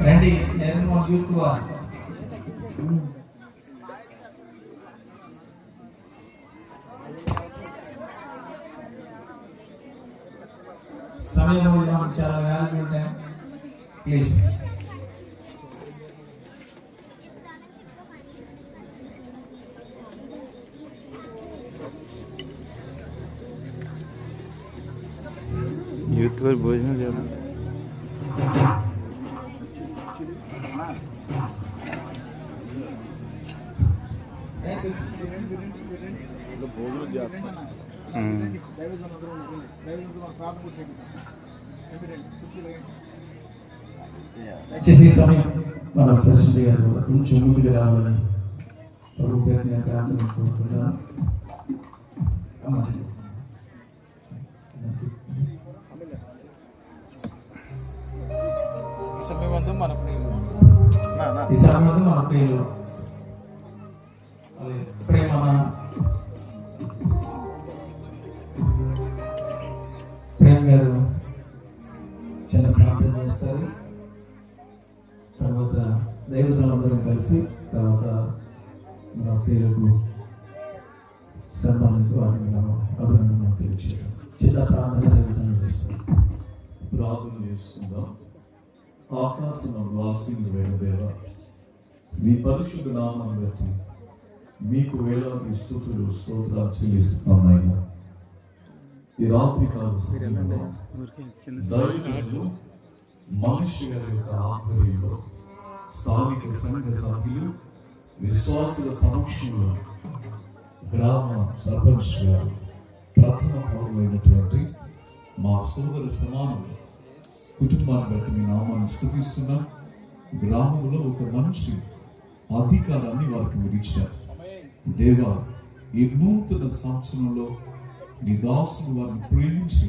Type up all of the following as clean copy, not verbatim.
రండి నిర్మల్ యూత్ వారు. సమయం చాలా వాల్యూ ఉంటాయి. ప్లీజ్ యూత్ వారి భోజనం చేయాలి. భోజనం చేస్తాం. దయచేసి సమయం మన ప్రెసిడెంట్ గారు కొంచెం ముందుకు రావాలని ప్రభు పేరు నేను ప్రార్థన కోరుతున్నాను. ఈ సమయం మన ప్రియులు ప్రేమ ప్రేమ గారు చిన్న ప్రార్థన చేస్తారు. తర్వాత దైవ సమాధానం కలిసి తర్వాత మన ప్రియులకు సన్మానంతో అభినందన తెలియజేయడం చిన్న ప్రార్థన చేస్తారు. ప్రార్థన చేసుకుందాం. ఆకాశం వాసింది వేణుదేవ, మీ పరిశుద్ధ నామాన్ని బట్టి మీకు వేలాది స్తుతులు స్తోత్రాలు చెల్లిస్తున్నాం. ఈ రాత్రి కాల సమయంలో దైవజనులు మనిషి గారి యొక్క ఆధ్వర్యంలో స్థానిక సంఘ సభ్యులు విశ్వాసుల సమక్షంలో గ్రామ సర్పంచ్ గారు ప్రథమ పౌరులైనటువంటి మా సోదర సమానులు కుటుంబాన్ని బట్టి మీ నామాన్ని స్తుతిస్తున్నాం. గ్రామంలో ఒక మంచి అధికారాన్ని వారికి మీరు ఇచ్చారు దేవా. ఈ నూతన సంవత్సరంలో నీ దాసులు వారిని ప్రేమించి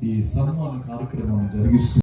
ఈ సన్మాన కార్యక్రమాన్ని జరిగిస్తూ